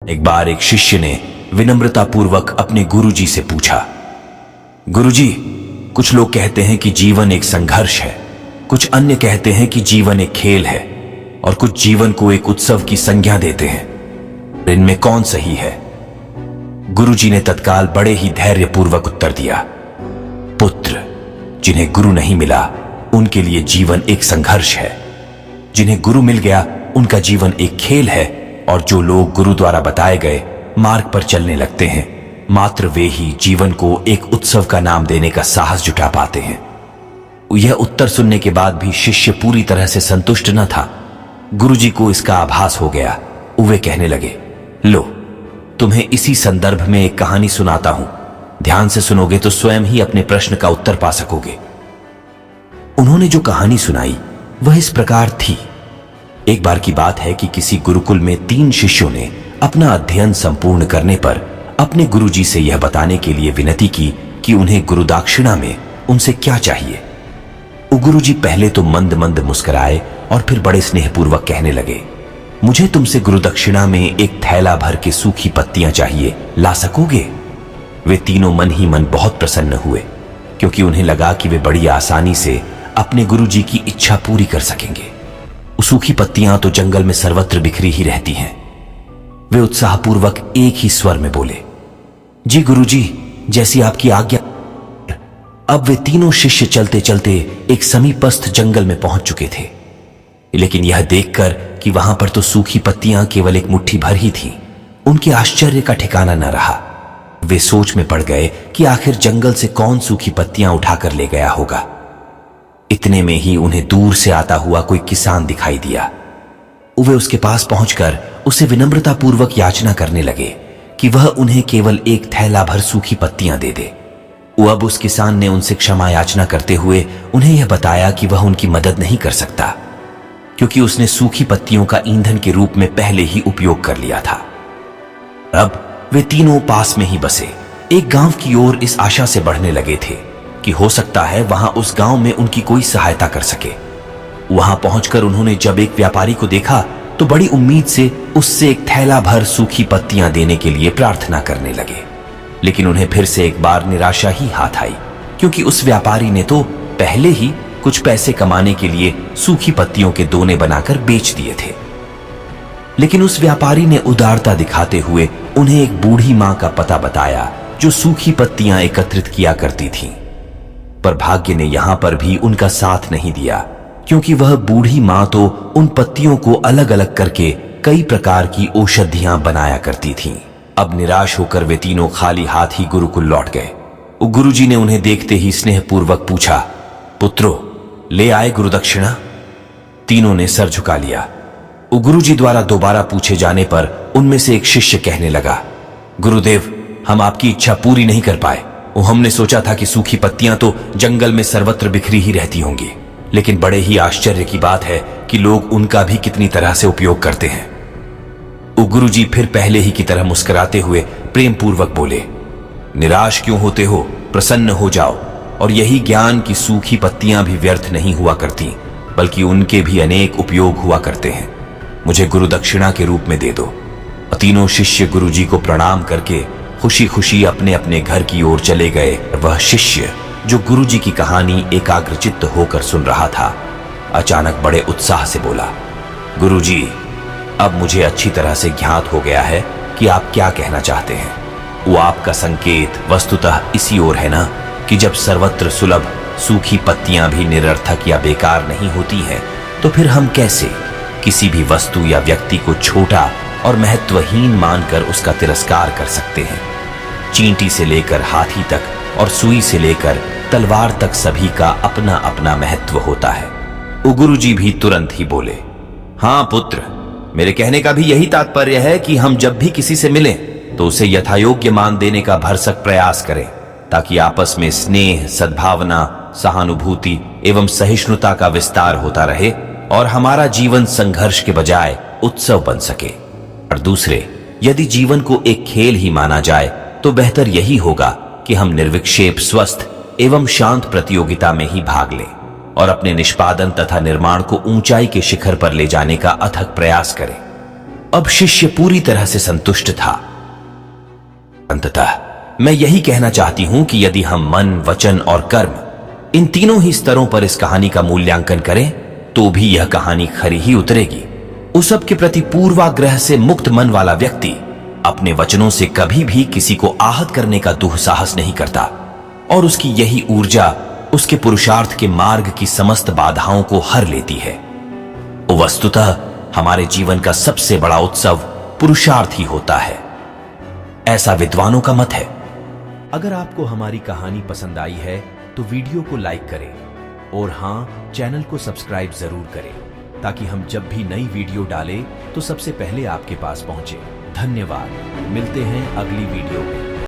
एक बार एक शिष्य ने विनम्रतापूर्वक अपने गुरुजी से पूछा, गुरुजी, कुछ लोग कहते हैं कि जीवन एक संघर्ष है, कुछ अन्य कहते हैं कि जीवन एक खेल है, और कुछ जीवन को एक उत्सव की संज्ञा देते हैं। इनमें कौन सही है? गुरुजी ने तत्काल बड़े ही धैर्यपूर्वक उत्तर दिया, पुत्र, जिन्हें गुरु नहीं मिला उनके लिए जीवन एक संघर्ष है, जिन्हें गुरु मिल गया उनका जीवन एक खेल है, और जो लोग गुरु द्वारा बताए गए मार्ग पर चलने लगते हैं, मात्र वे ही जीवन को एक उत्सव का नाम देने का साहस जुटा पाते हैं। यह उत्तर सुनने के बाद भी शिष्य पूरी तरह से संतुष्ट न था। गुरुजी को इसका आभास हो गया। वे कहने लगे, लो, तुम्हें इसी संदर्भ में एक कहानी सुनाता हूं, ध्यान से सुनोगे तो स्वयं ही अपने प्रश्न का उत्तर पा सकोगे। उन्होंने जो कहानी सुनाई वह इस प्रकार थी। एक बार की बात है कि किसी गुरुकुल में 3 शिष्यों ने अपना अध्ययन संपूर्ण करने पर अपने गुरुजी से यह बताने के लिए विनती की कि उन्हें गुरुदक्षिणा में उनसे क्या चाहिए। गुरुजी पहले तो मंद मंद मुस्कुराए और फिर बड़े स्नेहपूर्वक कहने लगे, मुझे तुमसे गुरुदक्षिणा में एक थैला भर के सूखी पत्तियां चाहिए, ला सकोगे? वे तीनों मन ही मन बहुत प्रसन्न हुए, क्योंकि उन्हें लगा कि वे बड़ी आसानी से अपने गुरुजी की इच्छा पूरी कर सकेंगे। सूखी पत्तियां तो जंगल में सर्वत्र बिखरी ही रहती हैं। वे उत्साहपूर्वक एक ही स्वर में बोले, जी गुरुजी, जैसी आपकी आज्ञा। अब वे तीनों शिष्य चलते चलते एक समीपस्थ जंगल में पहुंच चुके थे, लेकिन यह देखकर कि वहां पर तो सूखी पत्तियां केवल एक मुट्ठी भर ही थीं, उनके आश्चर्य का ठिकाना न रहा। वे सोच में पड़ गए कि आखिर जंगल से कौन सूखी पत्तियां उठाकर ले गया होगा। इतने में ही उन्हें दूर से आता हुआ कोई किसान दिखाई दिया। वे उसके पास पहुंचकर उसे विनम्रतापूर्वक याचना करने लगे कि वह उन्हें केवल एक थैला भर सूखी पत्तियां दे दे। अब उस किसान ने उनसे क्षमा याचना करते हुए उन्हें यह बताया कि वह उनकी मदद नहीं कर सकता, क्योंकि उसने सूखी पत्तियों का ईंधन के रूप में पहले ही उपयोग कर लिया था। अब वे तीनों पास में ही बसे एक गांव की ओर इस आशा से बढ़ने लगे थे कि हो सकता है वहां उस गांव में उनकी कोई सहायता कर सके। वहां पहुंचकर उन्होंने जब एक व्यापारी को देखा तो बड़ी उम्मीद से उससे एक थैला भर सूखी पत्तियां देने के लिए प्रार्थना करने लगे, लेकिन उन्हें फिर से एक बार निराशा ही हाथ आई, क्योंकि उस व्यापारी ने तो पहले ही कुछ पैसे कमाने के लिए सूखी पत्तियों के दोने बनाकर बेच दिए थे। लेकिन उस व्यापारी ने उदारता दिखाते हुए उन्हें एक बूढ़ी मां का पता बताया जो सूखी पत्तियां एकत्रित किया करती थीं। पर भाग्य ने यहां पर भी उनका साथ नहीं दिया, क्योंकि वह बूढ़ी मां तो उन पत्तियों को अलग अलग करके कई प्रकार की औषधियां बनाया करती थीं। अब निराश होकर वे तीनों खाली हाथ ही गुरुकुल लौट गए। गुरुजी ने उन्हें देखते ही स्नेहपूर्वक पूछा, पुत्रो, ले आए गुरुदक्षिणा? तीनों ने सर झुका लिया। गुरुजी द्वारा दोबारा पूछे जाने पर उनमें से एक शिष्य कहने लगा, गुरुदेव, हम आपकी इच्छा पूरी नहीं कर पाए। हमने सोचा था कि सूखी पत्तियां तो जंगल में सर्वत्र बिखरी ही रहती होंगी, लेकिन बड़े ही आश्चर्य की बात है कि लोग उनका भी कितनी तरह से उपयोग करते हैं। गुरुजी फिर पहले ही की तरह मुस्कुराते हुए प्रेम पूर्वक बोले, निराश क्यों होते हो? प्रसन्न हो जाओ, और यही ज्ञान की सूखी पत्तियां भी व्यर्थ नहीं हुआ करती, बल्कि उनके भी अनेक उपयोग हुआ करते हैं। मुझे गुरुदक्षिणा के रूप में दे दो। तीनों शिष्य गुरुजी को प्रणाम करके खुशी खुशी अपने अपने घर की ओर चले गए। वह शिष्य जो गुरुजी की कहानी एकाग्रचित्त होकर सुन रहा था, अचानक बड़े उत्साह से बोला, गुरुजी, अब मुझे अच्छी तरह से ज्ञात हो गया है कि आप क्या कहना चाहते हैं। वो आपका संकेत वस्तुतः इसी ओर है ना, कि जब सर्वत्र सुलभ सूखी पत्तियां भी निरर्थक या बेकार नहीं होती हैं, तो फिर हम कैसे किसी भी वस्तु या व्यक्ति को छोटा और महत्वहीन मानकर उसका तिरस्कार कर सकते हैं। चींटी से लेकर हाथी तक और सुई से लेकर तलवार तक सभी का अपना अपना महत्व होता है। गुरुजी भी तुरंत ही बोले, हाँ पुत्र, मेरे कहने का भी यही तात्पर्य है कि हम जब भी किसी से मिलें तो उसे यथायोग्य मान देने का भरसक प्रयास करें, ताकि आपस में स्नेह, सद्भावना, सहानुभूति एवं सहिष्णुता का विस्तार होता रहे और हमारा जीवन संघर्ष के बजाय उत्सव बन सके। और दूसरे, यदि जीवन को एक खेल ही माना जाए तो बेहतर यही होगा कि हम निर्विक्षेप, स्वस्थ एवं शांत प्रतियोगिता में ही भाग लें और अपने निष्पादन तथा निर्माण को ऊंचाई के शिखर पर ले जाने का अथक प्रयास करें। अब शिष्य पूरी तरह से संतुष्ट था। अंततः मैं यही कहना चाहती हूं कि यदि हम मन, वचन और कर्म, इन तीनों ही स्तरों पर इस कहानी का मूल्यांकन करें तो भी यह कहानी खरी ही उतरेगी। उस सब के प्रति पूर्वाग्रह से मुक्त मन वाला व्यक्ति अपने वचनों से कभी भी किसी को आहत करने का दुस्साहस नहीं करता, और उसकी यही ऊर्जा उसके पुरुषार्थ के मार्ग की समस्त बाधाओं को हर लेती है। वस्तुतः हमारे जीवन का सबसे बड़ा उत्सव पुरुषार्थ ही होता है, ऐसा विद्वानों का मत है। अगर आपको हमारी कहानी पसंद आई है तो वीडियो को लाइक करें और हां, चैनल को सब्सक्राइब जरूर करें ताकि हम जब भी नई वीडियो डालें तो सबसे पहले आपके पास पहुंचे। धन्यवाद। मिलते हैं अगली वीडियो में।